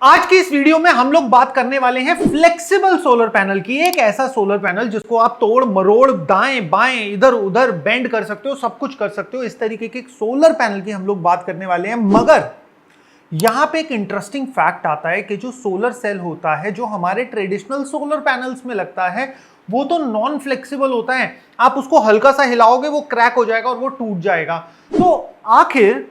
आज की इस वीडियो में हम लोग बात करने वाले हैं फ्लेक्सिबल सोलर पैनल की। एक ऐसा सोलर पैनल जिसको आप तोड़ मरोड़ दाएं बाएं इधर उधर बेंड कर सकते हो, सब कुछ कर सकते हो। इस तरीके के एक सोलर पैनल की हम लोग बात करने वाले हैं। मगर यहां पे एक इंटरेस्टिंग फैक्ट आता है कि जो सोलर सेल होता है, जो हमारे ट्रेडिशनल सोलर पैनल्स में लगता है, वो तो नॉन फ्लेक्सिबल होता है। आप उसको हल्का सा हिलाओगे वो क्रैक हो जाएगा और वो टूट जाएगा। तो आखिर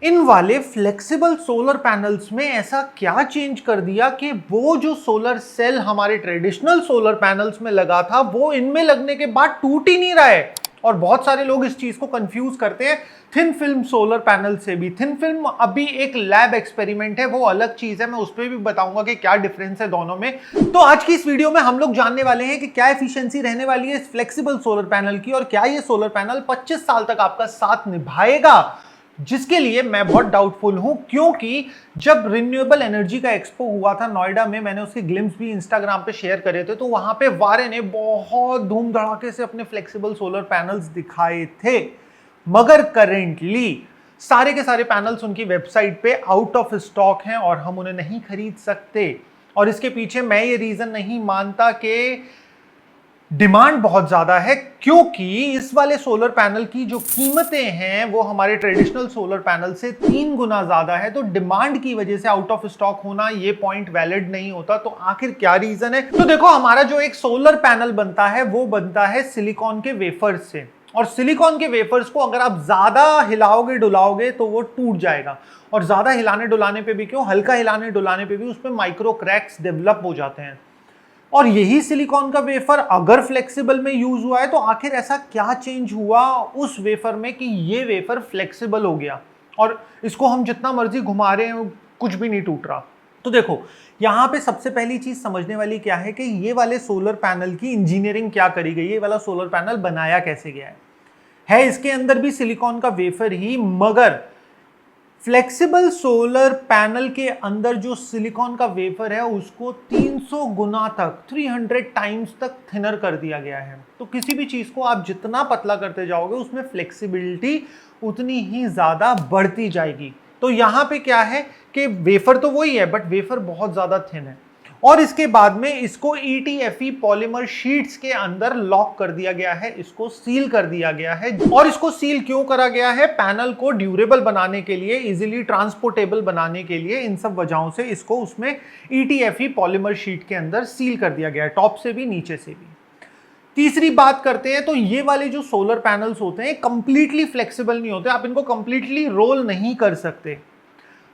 इन वाले फ्लेक्सिबल सोलर पैनल्स में ऐसा क्या चेंज कर दिया कि वो जो सोलर सेल हमारे ट्रेडिशनल सोलर पैनल्स में लगा था वो इनमें लगने के बाद टूट ही नहीं रहा है। और बहुत सारे लोग इस चीज को कंफ्यूज करते हैं थिन फिल्म सोलर पैनल से भी। थिन फिल्म अभी एक लैब एक्सपेरिमेंट है, वो अलग चीज है। मैं उस पर भी बताऊंगा कि क्या डिफरेंस है दोनों में। तो आज की इस वीडियो में हम लोग जानने वाले हैं कि क्या एफिशिएंसी रहने वाली है इस फ्लेक्सिबल सोलर पैनल की, और क्या ये सोलर पैनल 25 साल तक आपका साथ निभाएगा, जिसके लिए मैं बहुत डाउटफुल हूं। क्योंकि जब रिन्यूएबल एनर्जी का एक्सपो हुआ था नोएडा में, मैंने उसके ग्लिम्स भी इंस्टाग्राम पे शेयर करे थे, तो वहां पे वारे ने बहुत धूम धड़ाके से अपने फ्लेक्सिबल सोलर पैनल्स दिखाए थे। मगर करेंटली सारे के सारे पैनल्स उनकी वेबसाइट पे आउट ऑफ स्टॉक हैं और हम उन्हें नहीं खरीद सकते। और इसके पीछे मैं ये रीजन नहीं मानता कि डिमांड बहुत ज्यादा है, क्योंकि इस वाले सोलर पैनल की जो कीमतें हैं वो हमारे ट्रेडिशनल सोलर पैनल से 3 गुना ज्यादा है। तो डिमांड की वजह से आउट ऑफ स्टॉक होना ये पॉइंट वैलिड नहीं होता। तो आखिर क्या रीजन है? तो देखो, हमारा जो एक सोलर पैनल बनता है वो बनता है सिलिकॉन के वेफर्स से। और सिलिकॉन के वेफर्स को अगर आप ज्यादा हिलाओगे डुलाओगे तो वो टूट जाएगा। और ज्यादा हिलाने डुलाने पे भी क्यों, हल्का हिलाने डुलाने पे भी उसमें माइक्रो क्रैक्स डेवलप हो जाते हैं। और यही सिलिकॉन का वेफर अगर फ्लेक्सिबल में यूज हुआ है, तो आखिर ऐसा क्या चेंज हुआ उस वेफर में कि ये वेफर फ्लेक्सिबल हो गया और इसको हम जितना मर्जी घुमा रहे हैं कुछ भी नहीं टूट रहा। तो देखो, यहां पे सबसे पहली चीज समझने वाली क्या है कि ये वाले सोलर पैनल की इंजीनियरिंग क्या करी गई है, ये वाला सोलर पैनल बनाया कैसे गया है इसके अंदर भी सिलिकॉन का वेफर ही, मगर फ्लेक्सिबल सोलर पैनल के अंदर जो सिलिकॉन का वेफर है उसको 300 गुना तक, 300 टाइम्स तक थिनर कर दिया गया है। तो किसी भी चीज को आप जितना पतला करते जाओगे उसमें फ्लेक्सिबिलिटी उतनी ही ज्यादा बढ़ती जाएगी। तो यहां पे क्या है कि वेफर तो वही है बट वेफर बहुत ज्यादा थिन है। और इसके बाद में इसको ETFE पॉलीमर शीट्स के अंदर लॉक कर दिया गया है, इसको सील कर दिया गया है। और इसको सील क्यों करा गया है? पैनल को ड्यूरेबल बनाने के लिए, इजीली ट्रांसपोर्टेबल बनाने के लिए, इन सब वजहों से इसको उसमें ETFE पॉलीमर शीट के अंदर सील कर दिया गया है, टॉप से भी नीचे से भी। तीसरी बात करते हैं तो ये वाले जो सोलर पैनल्स होते हैं कंप्लीटली फ्लेक्सिबल नहीं होते, आप इनको कंप्लीटली रोल नहीं कर सकते।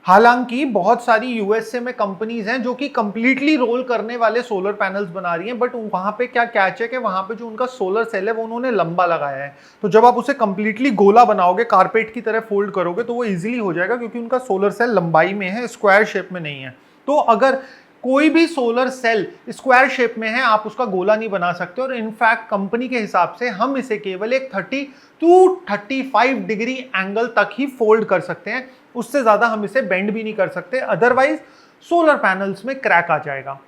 हालांकि बहुत सारी यूएसए में कंपनीज हैं जो कि कंप्लीटली रोल करने वाले सोलर पैनल्स बना रही हैं, बट वहां पे क्या कैच है कि वहां पे जो उनका सोलर सेल है वो उन्होंने लंबा लगाया है। तो जब आप उसे कंप्लीटली गोला बनाओगे, कारपेट की तरह फोल्ड करोगे, तो वो इजीली हो जाएगा क्योंकि उनका सोलर सेल लंबाई में है, स्क्वायर शेप में नहीं है। तो अगर कोई भी सोलर सेल स्क्वायर शेप में है आप उसका गोला नहीं बना सकते। और इनफैक्ट कंपनी के हिसाब से हम इसे केवल एक 30 to 35 डिग्री एंगल तक ही फोल्ड कर सकते हैं, उससे ज्यादा हम इसे बेंड भी नहीं कर सकते, अदरवाइज सोलर पैनल्स में क्रैक आ जाएगा।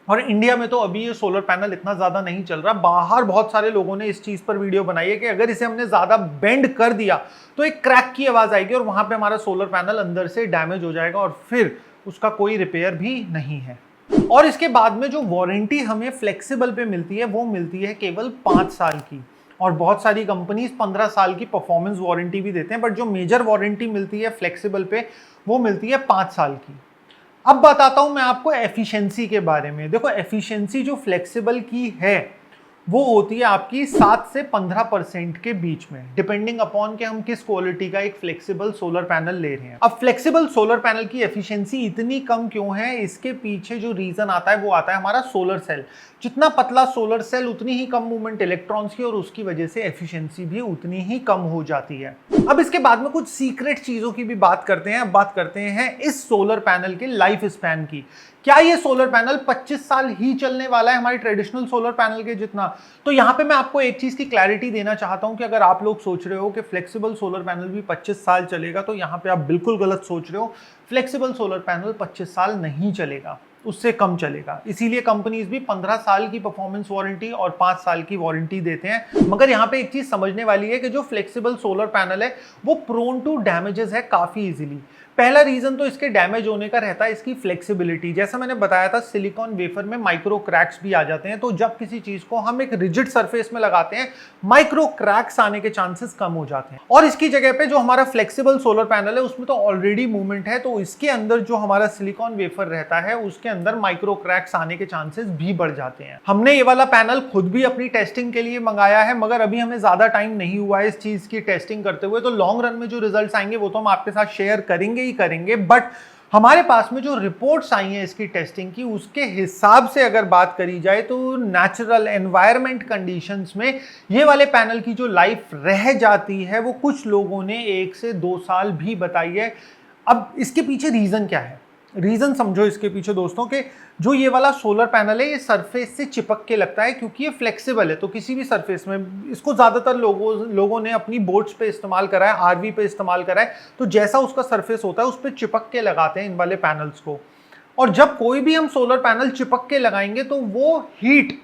और इंडिया में तो अभी ये सोलर पैनल इतना ज्यादा नहीं चल रहा। बाहर बहुत सारे लोगों ने इस चीज पर वीडियो बनाई है कि अगर इसे हमने ज्यादा बेंड कर दिया तो एक क्रैक की आवाज आएगी और वहां पे हमारा सोलर पैनल अंदर से डैमेज हो जाएगा और फिर उसका कोई रिपेयर भी नहीं है। और इसके बाद में जो वारंटी हमें फ्लेक्सिबल पे मिलती है वो मिलती है केवल 5 साल की। और बहुत सारी कंपनीज 15 साल की परफॉर्मेंस वारंटी भी देते हैं, बट जो मेजर वारंटी मिलती है फ्लेक्सिबल पे वो मिलती है 5 साल की। अब बताता हूं मैं आपको एफिशिएंसी के बारे में। देखो, एफिशिएंसी जो फ्लेक्सिबल की है वो होती है आपकी 7 से 15% के बीच में, डिपेंडिंग अपॉन कि हम किस क्वालिटी का एक फ्लेक्सिबल सोलर पैनल ले रहे हैं। अब फ्लेक्सिबल सोलर पैनल की एफिशिएंसी इतनी कम क्यों है, इसके पीछे जो रीजन आता है वो आता है हमारा सोलर सेल। जितना पतला सोलर सेल उतनी ही कम मूवमेंट इलेक्ट्रॉन्स की, और उसकी वजह से एफिशिएंसी भी उतनी ही कम हो जाती है। अब इसके बाद में कुछ सीक्रेट चीजों की भी बात करते हैं। अब बात करते हैं इस सोलर पैनल के लाइफ स्पैन की। क्या ये सोलर पैनल 25 साल ही चलने वाला है हमारे ट्रेडिशनल सोलर पैनल के जितना? तो यहां पे मैं आपको एक चीज की क्लैरिटी देना चाहता हूं कि अगर आप लोग सोच रहे हो कि फ्लेक्सिबल सोलर पैनल भी 25 साल चलेगा, तो यहां पे आप बिल्कुल गलत सोच रहे हो। फ्लेक्सिबल सोलर पैनल 25 साल नहीं चलेगा, उससे कम चलेगा। इसीलिए कंपनीज भी 15 साल की परफॉर्मेंस वारंटी और 5 साल की वारंटी देते हैं। मगर यहाँ पे एक चीज समझने वाली है कि जो फ्लेक्सिबल सोलर पैनल है वो प्रोन टू डैमेजेस है काफी इजीली। पहला रीजन तो इसके डैमेज होने का रहता है इसकी फ्लेक्सिबिलिटी। जैसा मैंने बताया था, सिलिकॉन वेफर में माइक्रो क्रैक्स भी आ जाते हैं, तो जब किसी चीज को हम एक रिजिड सरफेस में लगाते हैं, माइक्रो क्रैक्स आने के चांसेस कम हो जाते हैं। और इसकी जगह पे जो हमारा फ्लेक्सिबल सोलर पैनल है उसमें तो ऑलरेडी मूवमेंट है, तो इसके अंदर जो हमारा सिलिकॉन वेफर रहता है उसके अंदर माइक्रो क्रैक्स आने के चांसेस भी बढ़ जाते हैं। हमने ये वाला पैनल खुद भी अपनी टेस्टिंग के लिए मंगाया है, मगर अभी हमें ज्यादा टाइम नहीं हुआ है इस चीज की टेस्टिंग करते हुए, तो लॉन्ग रन में जो रिजल्ट्स आएंगे वो तो हम आपके साथ शेयर करेंगे ही करेंगे। बट हमारे पास में जो रिपोर्ट्स आई हैं इसकी टेस्टिंग की, उसके हिसाब से अगर बात करी जाए तो नेचुरल एनवायरनमेंट कंडीशंस में ये वाले पैनल की जो लाइफ रह जाती है वो कुछ लोगों ने 1 से 2 साल भी बताई है। अब इसके पीछे रीजन क्या है? रीजन समझो इसके पीछे दोस्तों कि जो ये वाला सोलर पैनल है ये सरफेस से चिपक के लगता है, क्योंकि ये फ्लेक्सिबल है, तो किसी भी सरफेस में इसको ज्यादातर लोगों ने अपनी बोट्स पे इस्तेमाल करा है, आरवी पे इस्तेमाल करा है, तो जैसा उसका सरफेस होता है उस पर चिपक के लगाते हैं इन वाले पैनल्स को। और जब कोई भी हम सोलर पैनल चिपक के लगाएंगे तो वो हीट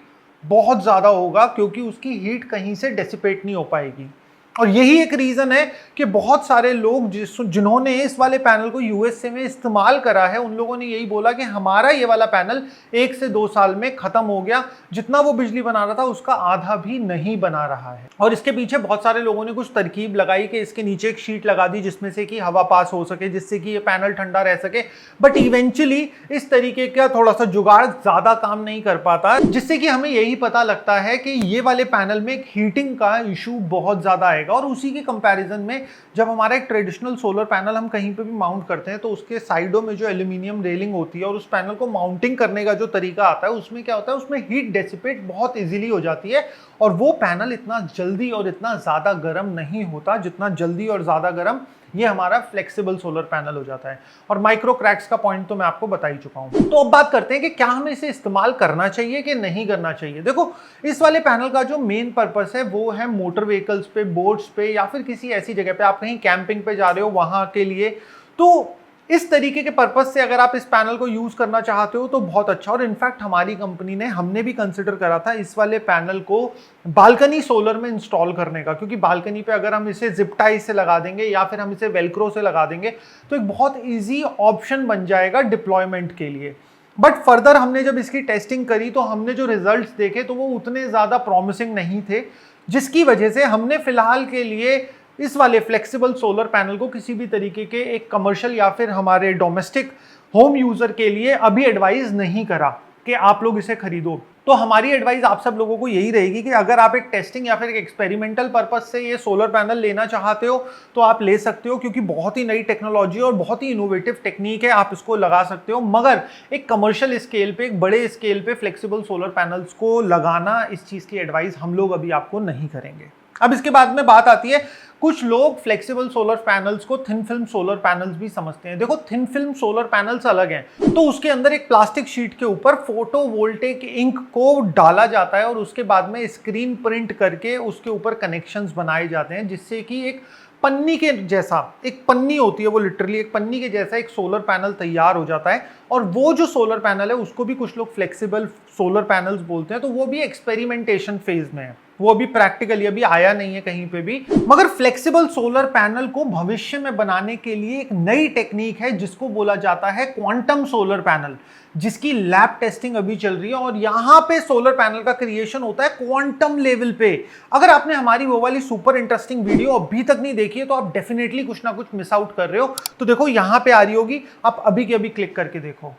बहुत ज्यादा होगा, क्योंकि उसकी हीट कहीं से डेसिपेट नहीं हो पाएगी। और यही एक रीजन है कि बहुत सारे लोग जिन्होंने इस वाले पैनल को यूएसए में इस्तेमाल करा है, उन लोगों ने यही बोला कि हमारा ये वाला पैनल 1 से 2 साल में खत्म हो गया, जितना वो बिजली बना रहा था उसका आधा भी नहीं बना रहा है। और इसके पीछे बहुत सारे लोगों ने कुछ तरकीब लगाई कि इसके नीचे एक शीट लगा दी जिसमें से कि हवा पास हो सके, जिससे कि ये पैनल ठंडा रह सके। बट इवेंचुअली इस तरीके का थोड़ा सा जुगाड़ ज्यादा काम नहीं कर पाता, जिससे कि हमें यही पता लगता है कि ये वाले पैनल में एक हीटिंग का इशू बहुत ज्यादा आएगा। और उसी के कंपैरिजन में जब हमारा एक ट्रेडिशनल सोलर पैनल हम कहीं पे भी माउंट करते हैं तो उसके साइडों में जो एल्यूमिनियम रेलिंग होती है और उस पैनल को माउंटिंग करने का जो तरीका आता है, उसमें क्या होता है, उसमें हीट डेसिपेट बहुत इजीली हो जाती है और वो पैनल इतना जल्दी और इतना ज्यादा गर्म नहीं होता जितना जल्दी और ज्यादा गर्म ये हमारा फ्लेक्सिबल सोलर पैनल हो जाता है। और माइक्रो क्रैक्स का पॉइंट तो मैं आपको बता ही चुका हूं। तो अब बात करते हैं कि क्या हमें इसे इस्तेमाल करना चाहिए कि नहीं करना चाहिए। देखो, इस वाले पैनल का जो मेन पर्पस है वो है मोटर व्हीकल्स पे, बोट्स पे, या फिर किसी ऐसी जगह पे आप कहीं कैंपिंग पे जा रहे हो वहां के लिए। तो इस तरीके के पर्पस से अगर आप इस पैनल को यूज करना चाहते हो तो बहुत अच्छा। और इनफैक्ट हमारी कंपनी ने, हमने भी कंसिडर करा था इस वाले पैनल को बालकनी सोलर में इंस्टॉल करने का, क्योंकि बालकनी पे अगर हम इसे जिप टाई से लगा देंगे या फिर हम इसे वेलक्रो से लगा देंगे तो एक बहुत ईजी ऑप्शन बन जाएगा डिप्लॉयमेंट के लिए। बट फर्दर हमने जब इसकी टेस्टिंग करी तो हमने जो रिजल्ट्स देखे तो वो उतने ज्यादा प्रॉमिसिंग नहीं थे, जिसकी वजह से हमने फिलहाल के लिए इस वाले फ्लेक्सिबल सोलर पैनल को किसी भी तरीके के एक कमर्शियल या फिर हमारे डोमेस्टिक होम यूजर के लिए अभी एडवाइस नहीं करा कि आप लोग इसे खरीदो। तो हमारी एडवाइस आप सब लोगों को यही रहेगी कि अगर आप एक टेस्टिंग या फिर एक एक्सपेरिमेंटल पर्पस से ये सोलर पैनल लेना चाहते हो तो आप ले सकते हो, क्योंकि बहुत ही नई टेक्नोलॉजी और बहुत ही इनोवेटिव टेक्निक है, आप इसको लगा सकते हो। मगर एक कमर्शियल स्केल पे, एक बड़े स्केल पे फ्लेक्सिबल सोलर पैनल्स को लगाना, इस चीज की एडवाइस हम लोग अभी आपको नहीं करेंगे। अब इसके बाद में बात आती है, कुछ लोग फ्लेक्सिबल सोलर पैनल्स को थिन फिल्म सोलर पैनल्स भी समझते हैं। देखो, थिन फिल्म सोलर पैनल्स अलग हैं, तो उसके अंदर एक प्लास्टिक शीट के ऊपर फोटोवोल्टेइक इंक को डाला जाता है और उसके बाद में स्क्रीन प्रिंट करके उसके ऊपर कनेक्शंस बनाए जाते हैं, जिससे कि एक पन्नी के जैसा, एक पन्नी होती है वो लिटरली एक पन्नी के जैसा एक सोलर पैनल तैयार हो जाता है। और वो जो सोलर पैनल है उसको भी कुछ लोग फ्लेक्सिबल सोलर पैनल्स बोलते हैं। तो वो भी एक्सपेरिमेंटेशन फेज में है, वो अभी प्रैक्टिकली अभी आया नहीं है कहीं पे भी। मगर फ्लेक्सिबल सोलर पैनल को भविष्य में बनाने के लिए एक नई टेक्निक है जिसको बोला जाता है क्वांटम सोलर पैनल, जिसकी लैब टेस्टिंग अभी चल रही है। और यहां पे सोलर पैनल का क्रिएशन होता है क्वांटम लेवल पे। अगर आपने हमारी वो वाली सुपर इंटरेस्टिंग वीडियो अभी तक नहीं देखी है तो आप डेफिनेटली कुछ ना कुछ मिस आउट कर रहे हो। तो देखो, यहां पे आ रही होगी, आप अभी के अभी क्लिक करके देखो।